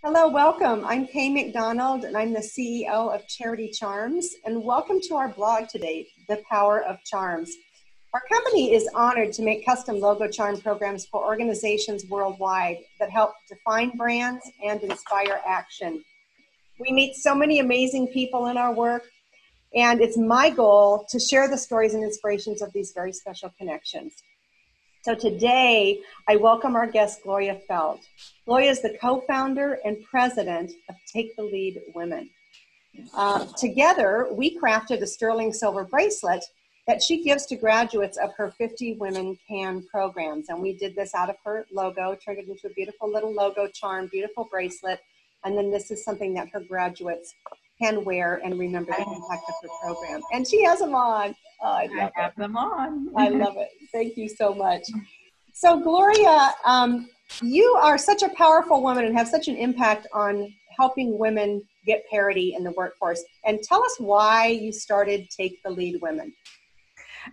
Hello, welcome. I'm Kay McDonald, and I'm the CEO of Charity Charms, and welcome to our blog today, The Power of Charms. Our company is honored to make custom logo charm programs for organizations worldwide that help define brands and inspire action. We meet so many amazing people in our work, and it's my goal to share the stories and inspirations of these very special connections. So today, I welcome our guest, Gloria Feldt. Gloria is the co-founder and president of Take the Lead Women. Together, we crafted a sterling silver bracelet that she gives to graduates of her 50 Women Can programs. And we did this out of her logo, turned it into a beautiful little logo charm, beautiful bracelet. And then this is something that her graduates can wear and remember the impact of her program. And she has them on. Oh, I have them on. I love it. Thank you so much. So Gloria, you are such a powerful woman and have such an impact on helping women get parity in the workforce. And tell us why you started Take the Lead Women.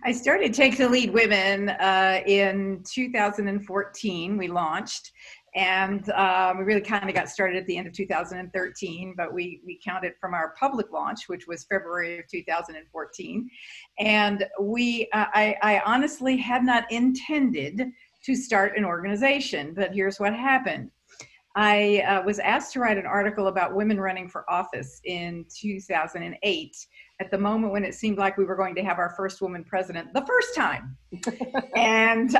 I started Take the Lead Women in 2014. We launched, and we really kind of got started at the end of 2013, but we counted from our public launch, which was February of 2014. And I honestly had not intended to start an organization, but here's what happened. I was asked to write an article about women running for office in 2008, at the moment when it seemed like we were going to have our first woman president the first time. And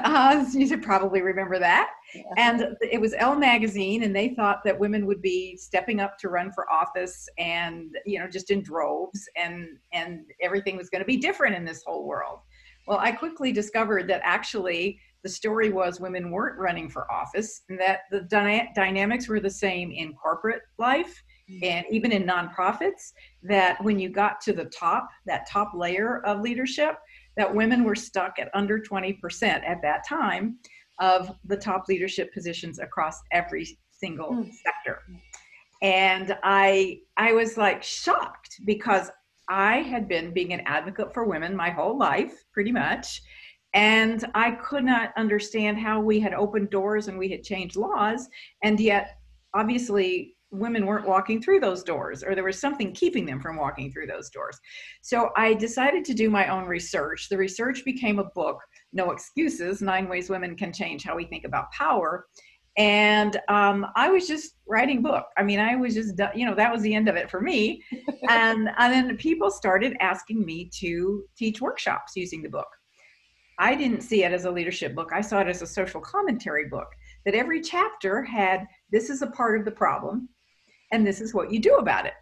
you should probably remember that. Yeah. And it was Elle magazine, and they thought that women would be stepping up to run for office and, you know, just in droves, and everything was going to be different in this whole world. Well, I quickly discovered that actually the story was women weren't running for office, and that the dynamics were the same in corporate life and even in nonprofits, that when you got to the top, that top layer of leadership, that women were stuck at under 20% at that time of the top leadership positions across every single sector. And I was like shocked, because I had been being an advocate for women my whole life, pretty much. And I could not understand how we had opened doors and we had changed laws, and yet obviously women weren't walking through those doors, or there was something keeping them from walking through those doors. So I decided to do my own research. The research became a book, No Excuses, 9 Ways Women Can Change How We Think About Power. And I was just writing book. I mean, I was just, you know, that was the end of it for me. And then people started asking me to teach workshops using the book. I didn't see it as a leadership book. I saw it as a social commentary book, that every chapter had, this is a part of the problem, and this is what you do about it.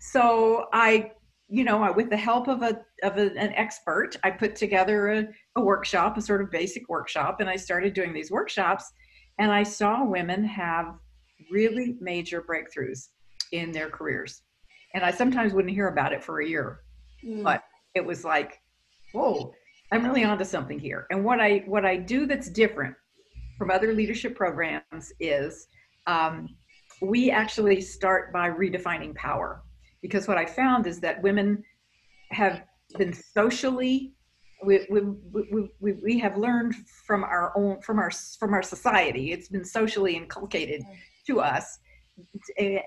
So I, with the help of an expert, I put together a workshop, a sort of basic workshop, and I started doing these workshops, and I saw women have really major breakthroughs in their careers. And I sometimes wouldn't hear about it for a year, but it was like, whoa, I'm really onto something here. And what I do that's different from other leadership programs is we actually start by redefining power. Because what I found is that women have been socially, we have learned from our society. It's been socially inculcated to us,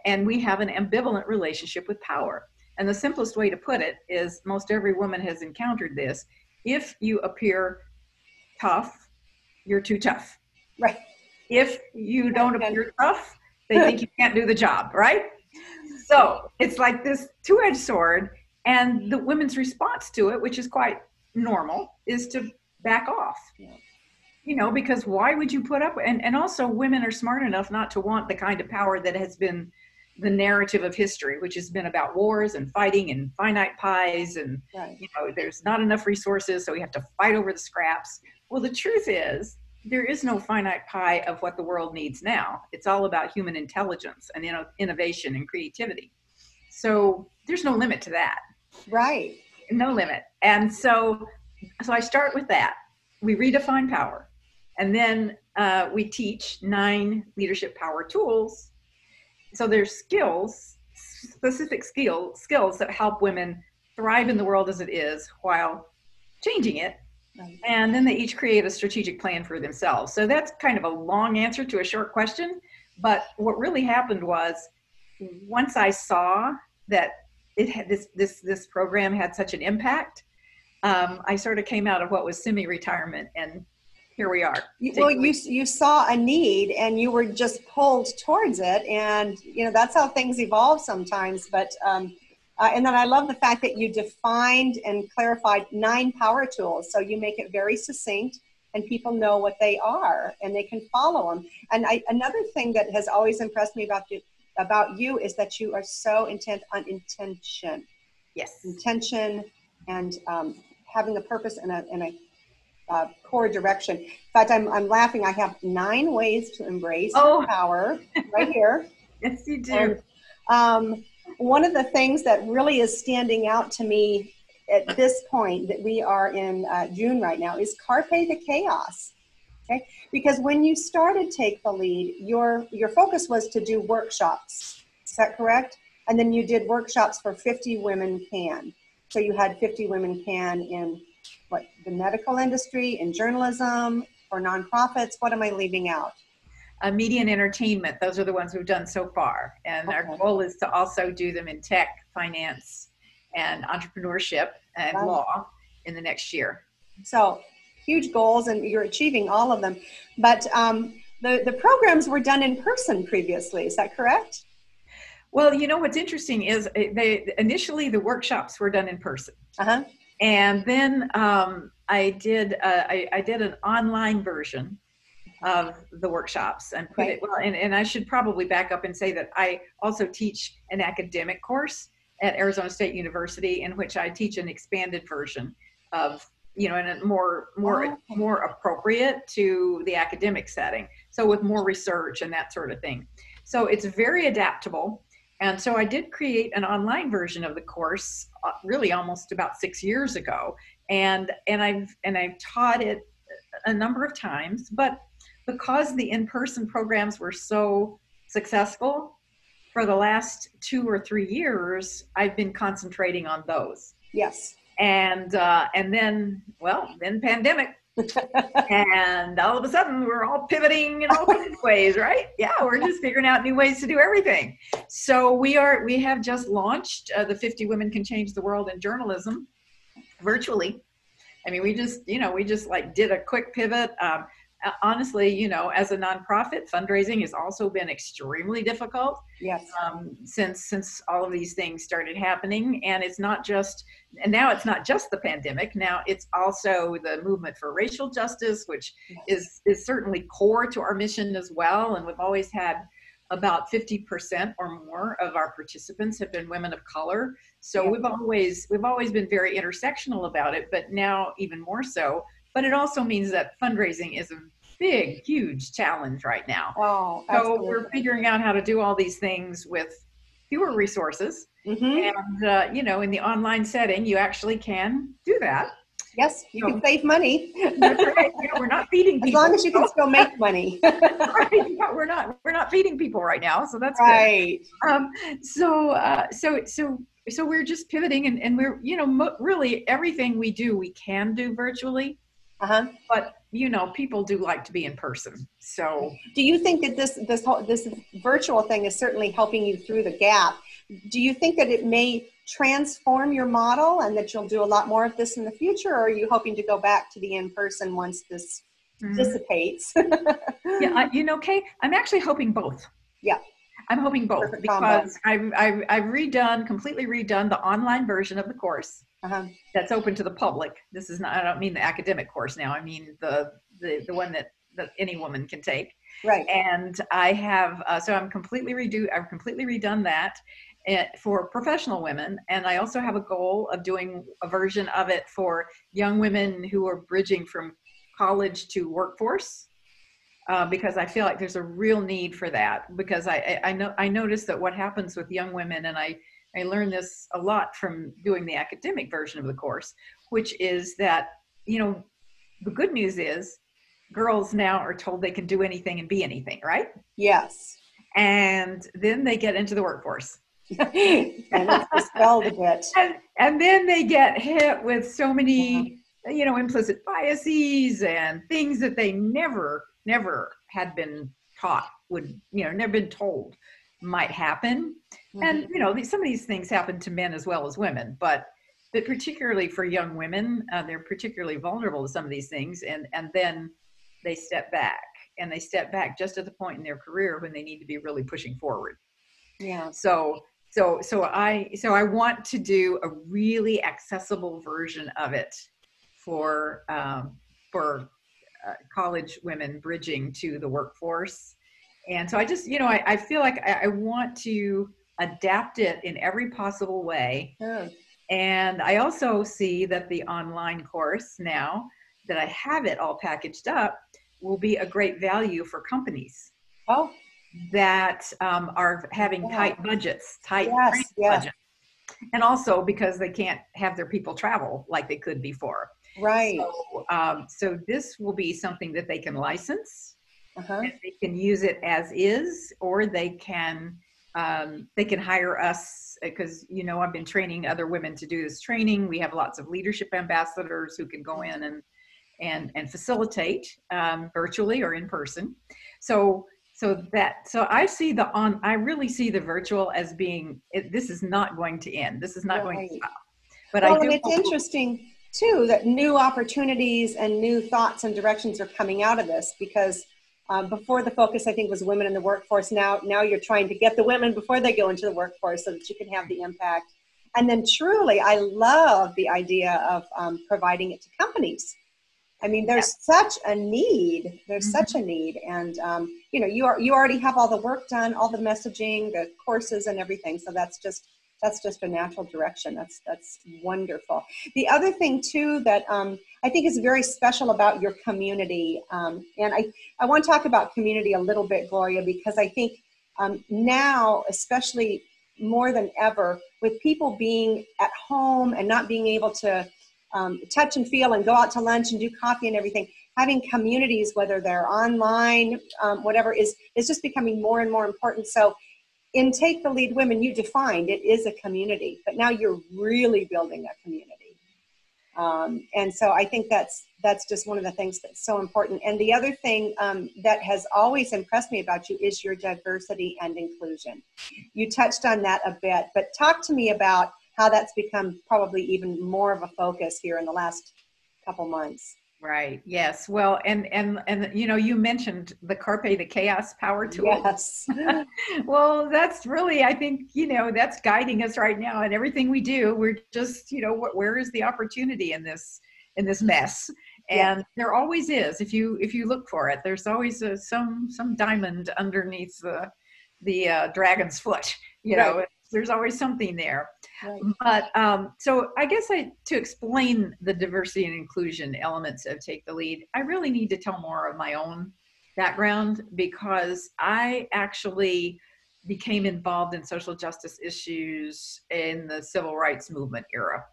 and we have an ambivalent relationship with power. And the simplest way to put it is, most every woman has encountered this. If you appear tough, you're too tough. Right. If you don't appear tough, they think you can't do the job, right? So it's like this two-edged sword, and the women's response to it, which is quite normal, is to back off. Yeah. You know, because why would you put up, and also women are smart enough not to want the kind of power that has been the narrative of history, which has been about wars and fighting and finite pies, and right. There's not enough resources, so we have to fight over the scraps. Well, the truth is, there is no finite pie of what the world needs now. It's all about human intelligence and innovation and creativity. So there's no limit to that. Right. No limit. And so I start with that. We redefine power, and then we teach 9 leadership power tools. So there's skills, specific skills that help women thrive in the world as it is while changing it. Right. And then they each create a strategic plan for themselves. So that's kind of a long answer to a short question, But what really happened was, once I saw that it had this program had such an impact, I sort of came out of what was semi-retirement, and here we are. Well, you saw a need and you were just pulled towards it, and that's how things evolve sometimes. But and then I love the fact that you defined and clarified 9 power tools, so you make it very succinct and people know what they are and they can follow them. And another thing that has always impressed me about you is that you are so intent on intention. Yes. Intention and having a purpose and a core direction. In fact, I'm laughing. I have 9 ways to embrace power right here. Yes, you do. And, one of the things that really is standing out to me at this point that we are in June right now is Carpe the Chaos. Okay, because when you started Take the Lead, your focus was to do workshops. Is that correct? And then you did workshops for 50 Women Can. So you had 50 Women Can in what, the medical industry, in journalism, or nonprofits? What am I leaving out? Media and entertainment, those are the ones we've done so far. And our goal is to also do them in tech, finance, and entrepreneurship and law in the next year. So huge goals, and you're achieving all of them. But the programs were done in person previously, is that correct? Well, what's interesting is initially the workshops were done in person. Uh-huh. And then I did an online version of the workshops and put it well. And I should probably back up and say that I also teach an academic course at Arizona State University, in which I teach an expanded version of, and a more appropriate to the academic setting. So with more research and that sort of thing. So it's very adaptable. And so I did create an online version of the course really almost about 6 years ago. And I've taught it a number of times, but because the in-person programs were so successful for the last 2 or 3 years, I've been concentrating on those. Yes. And then pandemic. And all of a sudden we're all pivoting in all kinds of ways, right? Yeah, we're just figuring out new ways to do everything. So we have just launched the 50 Women Can Change the World in Journalism virtually. I mean, we just did a quick pivot. Honestly, as a nonprofit, fundraising has also been extremely difficult. Yes. Since all of these things started happening, and now it's not just the pandemic. Now it's also the movement for racial justice, which is certainly core to our mission as well. And we've always had about 50% or more of our participants have been women of color. So we've always been very intersectional about it, but now even more so. But it also means that fundraising is a big, huge challenge right now. Oh, so we're figuring out how to do all these things with fewer resources. Mm-hmm. And, in the online setting, you actually can do that. Yes, you can save money. That's right. We're not feeding people. As long as you can still make money. Right. Yeah, we're not feeding people right now, so that's right. Good. So we're just pivoting, and we're really everything we do we can do virtually. Uh-huh. But people do like to be in person. So do you think that this virtual thing is certainly helping you through the gap? Do you think that it may transform your model and that you'll do a lot more of this in the future, or are you hoping to go back to the in-person once this dissipates? Yeah, Kay, I'm actually hoping both. Yeah. I'm hoping both. Perfect because I've completely redone the online version of the course. Uh-huh. That's open to the public. This is not, I don't mean the academic course now. I mean the one that any woman can take. Right. And I have, so I've completely redone that for professional women. And I also have a goal of doing a version of it for young women who are bridging from college to workforce. Because I feel like there's a real need for that, because I noticed that what happens with young women, and I learned this a lot from doing the academic version of the course, which is that, the good news is girls now are told they can do anything and be anything, right? Yes. And then they get into the workforce. And it's dispelled a bit. And then they get hit with so many, implicit biases and things that they never had been taught would, never been told might happen. And, some of these things happen to men as well as women, but particularly for young women, they're particularly vulnerable to some of these things. And then they step back, and they step back just at the point in their career when they need to be really pushing forward. Yeah. So I want to do a really accessible version of it for college women bridging to the workforce. And so I just, I feel like I want to adapt it in every possible way. Sure. And I also see that the online course, now that I have it all packaged up, will be a great value for companies that are having tight budgets, budgets. And also because they can't have their people travel like they could before. Right. So this will be something that they can license. And they can use it as is, or they can hire us, because I've been training other women to do this training. We have lots of leadership ambassadors who can go in and facilitate virtually or in person. So I see I really see the virtual as being, this is not going to end. This is not going to stop. But and it's interesting too that new opportunities and new thoughts and directions are coming out of this, because before the focus, I think, was women in the workforce. Now you're trying to get the women before they go into the workforce so that you can have the impact. And then truly, I love the idea of providing it to companies. I mean, there's such a need. There's such a need. And, you already have all the work done, all the messaging, the courses and everything. So that's just a natural direction. That's wonderful. The other thing too that I think is very special about your community, and I want to talk about community a little bit, Gloria, because I think now, especially more than ever, with people being at home and not being able to touch and feel and go out to lunch and do coffee and everything, having communities, whether they're online, whatever, is just becoming more and more important. So in Take the Lead Women, you defined it is a community, but now you're really building a community. And so I think that's just one of the things that's so important. And the other thing that has always impressed me about you is your diversity and inclusion. You touched on that a bit, but talk to me about how that's become probably even more of a focus here in the last couple months. Right. Yes. Well, and you mentioned the Carpe the Chaos power tool. Yes. Well, that's really, I think, that's guiding us right now in everything we do. We're just, where is the opportunity in this mess? And there always is. If you look for it, there's always some diamond underneath the dragon's foot. There's always something there. Right. But so I guess to explain the diversity and inclusion elements of Take the Lead, I really need to tell more of my own background, because I actually became involved in social justice issues in the civil rights movement era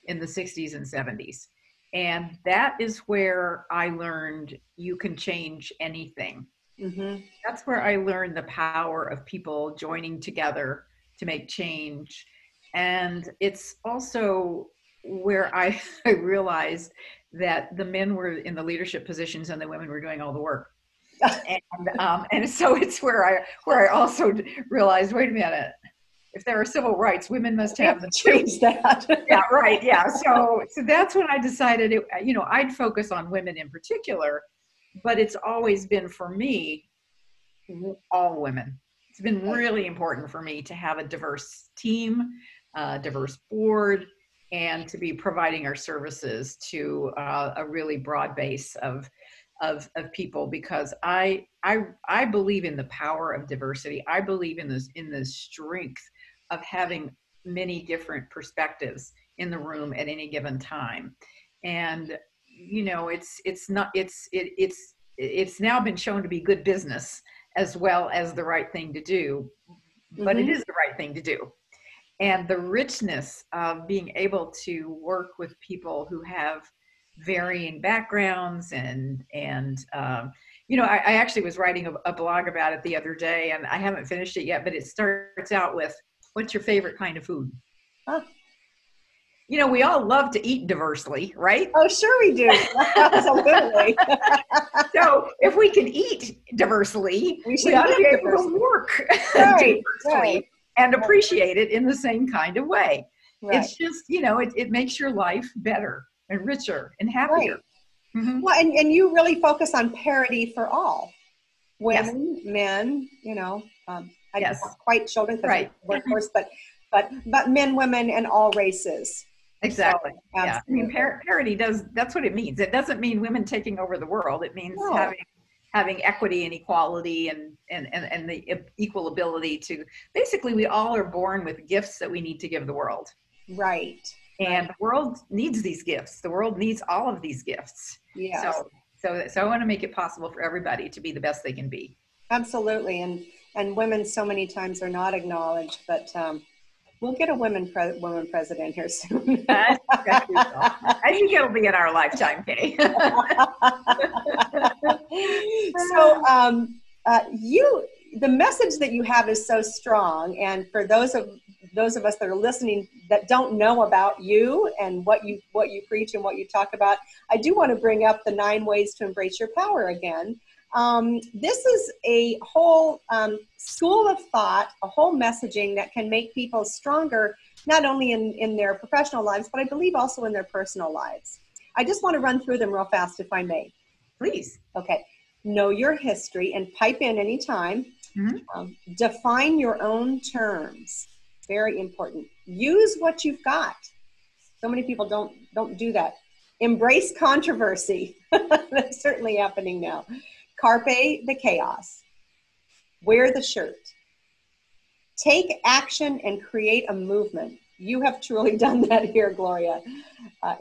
in the 60s and 70s. And that is where I learned you can change anything. Mm-hmm. That's where I learned the power of people joining together to make change. And it's also where I realized that the men were in the leadership positions and the women were doing all the work. And so it's where I also realized, wait a minute, if there are civil rights, women must have them too. That. Yeah, right. Yeah. So that's when I decided, I'd focus on women in particular, but it's always been for me, all women. It's been really important for me to have a diverse team, a diverse board, and to be providing our services to a really broad base of people, because I believe in the power of diversity. I believe in the strength of having many different perspectives in the room at any given time. And it's now been shown to be good business as well as the right thing to do, but it is the right thing to do. And the richness of being able to work with people who have varying backgrounds and I actually was writing a blog about it the other day, and I haven't finished it yet, but it starts out with, what's your favorite kind of food? Huh. we all love to eat diversely, right? Oh, sure we do. Absolutely. So if we can eat diversely, We should ought to be live able diversely. to work Right, diversely and appreciate it in the same kind of way. right, It's just, it makes your life better and richer and happier. right. Mm-hmm. Well, and you really focus on parity for all. Yes. Women, men, I Yes. don't quite children because Right. workforce, but men, women, and all races. Exactly. So, Yeah. I mean, parity that's what it means. It doesn't mean women taking over the world. It means having equity and equality and the equal ability to, basically, we all are born with gifts that we need to give the world. Right. And the world needs these gifts. The world needs all of these gifts. Yes. So I want to make it possible for everybody to be the best they can be. Absolutely. And women so many times are not acknowledged, but we'll get a woman president here soon. I think it'll be in our lifetime, Kay. So the message that you have is so strong. And for those of us that are listening that don't know about you and what you preach and what you talk about, I do want to bring up the 9 ways to embrace your power again. This is a whole school of thought, a whole messaging that can make people stronger, not only in their professional lives, but I believe also in their personal lives. I just want to run through them real fast, if I may. Please. Okay. Know your history and pipe in anytime. Mm-hmm. Define your own terms. Very important. Use what you've got. So many people don't do that. Embrace controversy. That's certainly happening now. Carpe the chaos. Wear the shirt. Take action and create a movement. You have truly done that here, Gloria.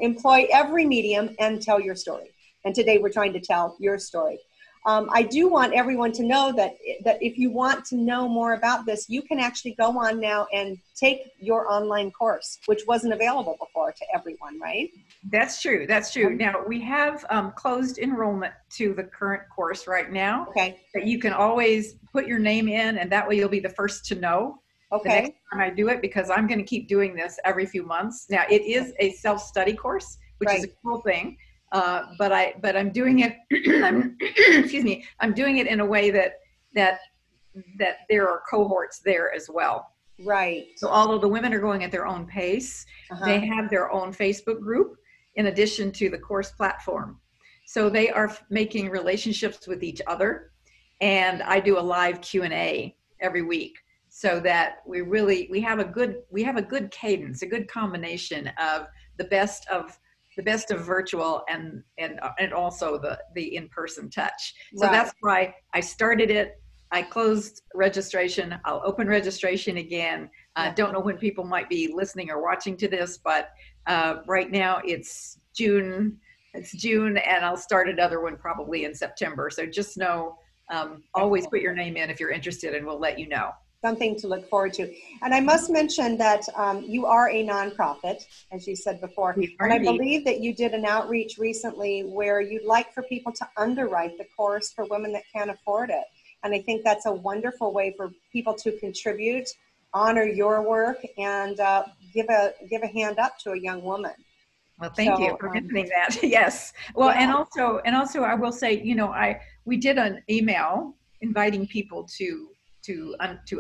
Employ every medium and tell your story. And today we're trying to tell your story. I do want everyone to know that if you want to know more about this, you can actually go on now and take your online course, which wasn't available before to everyone, right? That's true. That's true. Now, we have closed enrollment to the current course right now. Okay. But you can always put your name in, and that way you'll be the first to know the next time I do it, because I'm going to keep doing this every few months. Now, it is a self-study course, which is a cool thing. But I'm doing it. Excuse me. I'm doing it in a way that there are cohorts there as well. Right. So although the women are going at their own pace, they have their own Facebook group in addition to the course platform. So they are making relationships with each other, and I do a live Q&A every week, so that we have a good cadence, a good combination of the best of virtual and also the in-person touch. So that's why I started it. I closed registration. I'll open registration again. Don't know when people might be listening or watching to this, but right now it's June. It's June, and I'll start another one probably in September. So just know, always put your name in if you're interested, and we'll let you know. Something to look forward to. And I must mention that you are a nonprofit, as you said before. And I believe that you did an outreach recently where you'd like for people to underwrite the course for women that can't afford it. And I think that's a wonderful way for people to contribute, honor your work, and give a hand up to a young woman. Well, thank you for mentioning that. Yes. Well, and also I will say, we did an email inviting people to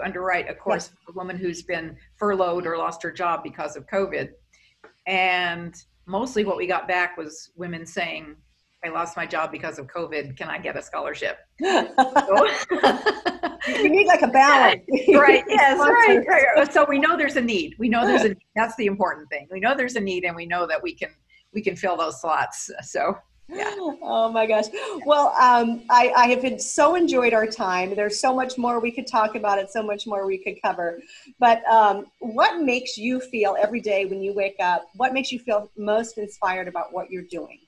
underwrite a course for a woman who's been furloughed or lost her job because of COVID. And mostly what we got back was women saying, I lost my job because of COVID. Can I get a scholarship? You need like a balance. Right. Yes. Right. So we know there's a need. That's the important thing. We know there's a need, and we know that we can fill those slots. So yeah. Oh my gosh. Well, I have so enjoyed our time. There's so much more we could talk about it, so much more we could cover. But what makes you feel every day when you wake up? What makes you feel most inspired about what you're doing?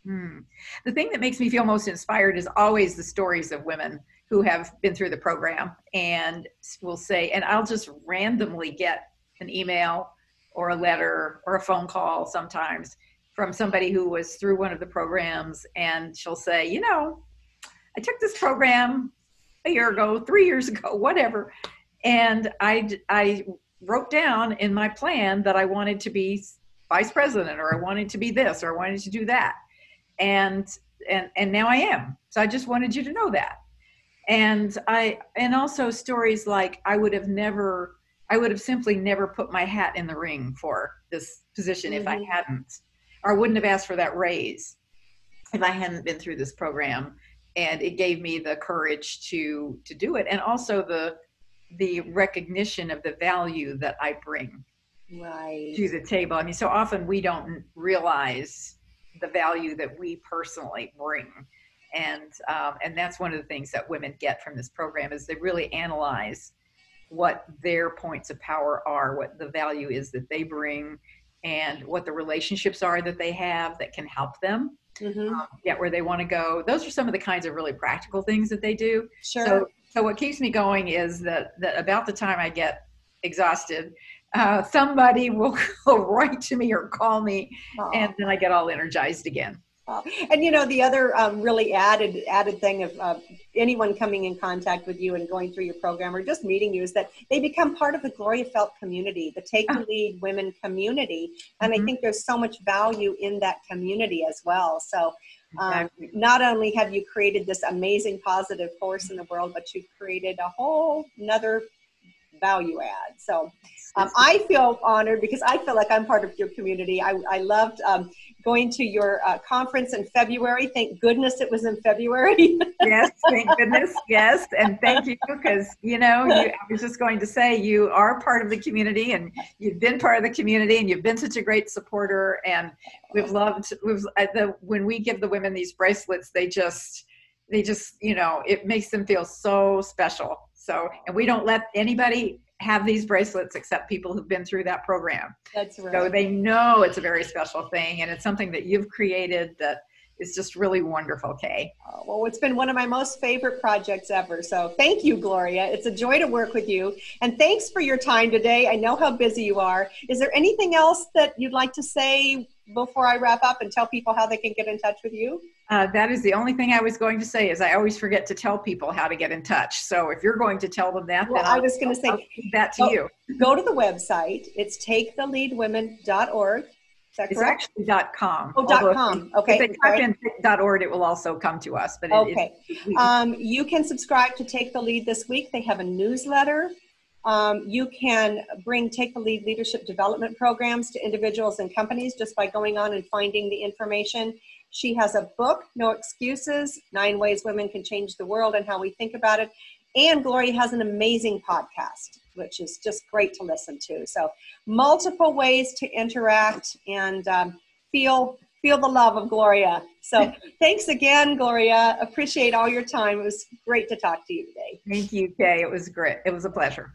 The thing that makes me feel most inspired is always the stories of women who have been through the program, and will say, and I'll just randomly get an email or a letter or a phone call sometimes from somebody who was through one of the programs, and she'll say, I took this program a year ago, 3 years ago, whatever. And I wrote down in my plan that I wanted to be vice president, or I wanted to be this, or I wanted to do that. And now I am. So I just wanted you to know that. And also stories like I would have simply never put my hat in the ring for this position if I hadn't, or I wouldn't have asked for that raise if I hadn't been through this program. And it gave me the courage to do it. And also the recognition of the value that I bring to the table. I mean, so often we don't realize the value that we personally bring. And that's one of the things that women get from this program, is they really analyze what their points of power are, what the value is that they bring, and what the relationships are that they have that can help them get where they want to go. Those are some of the kinds of really practical things that they do. Sure. So what keeps me going is that about the time I get exhausted, somebody will write to me or call me, and then I get all energized again. And the other really added thing of anyone coming in contact with you and going through your program or just meeting you is that they become part of the Gloria Feldt community, the Take the Lead Women community. And I think there's so much value in that community as well. So not only have you created this amazing positive force in the world, but you've created a whole nother value add. So I feel honored because I feel like I'm part of your community. I loved going to your conference in February. Thank goodness it was in February. Yes, thank goodness. Yes. And thank you, because, I was just going to say, you are part of the community, and you've been part of the community, and you've been such a great supporter. And when we give the women these bracelets, they just, it makes them feel so special. So, and we don't let anybody have these bracelets except people who've been through that program. That's right. So they know it's a very special thing, and it's something that you've created that is just really wonderful, Kay. Well, it's been one of my most favorite projects ever. So thank you, Gloria. It's a joy to work with you. And thanks for your time today. I know how busy you are. Is there anything else that you'd like to say before I wrap up and tell people how they can get in touch with you? That is the only thing I was going to say, is I always forget to tell people how to get in touch. So if you're going to tell them that, well, then I was going to say, I'll give that to you. Go to the website. It's taketheleadwomen.org. Is that correct? It's actually .com. Oh, .com. Okay. If they type in .org, it will also come to us. But okay. You can subscribe to Take the Lead this week. They have a newsletter. You can bring Take the Lead leadership development programs to individuals and companies just by going on and finding the information. She has a book, No Excuses, 9 Ways Women Can Change the World and How We Think About It. And Gloria has an amazing podcast, which is just great to listen to. So multiple ways to interact and feel the love of Gloria. So thanks again, Gloria. Appreciate all your time. It was great to talk to you today. Thank you, Kay. It was great. It was a pleasure.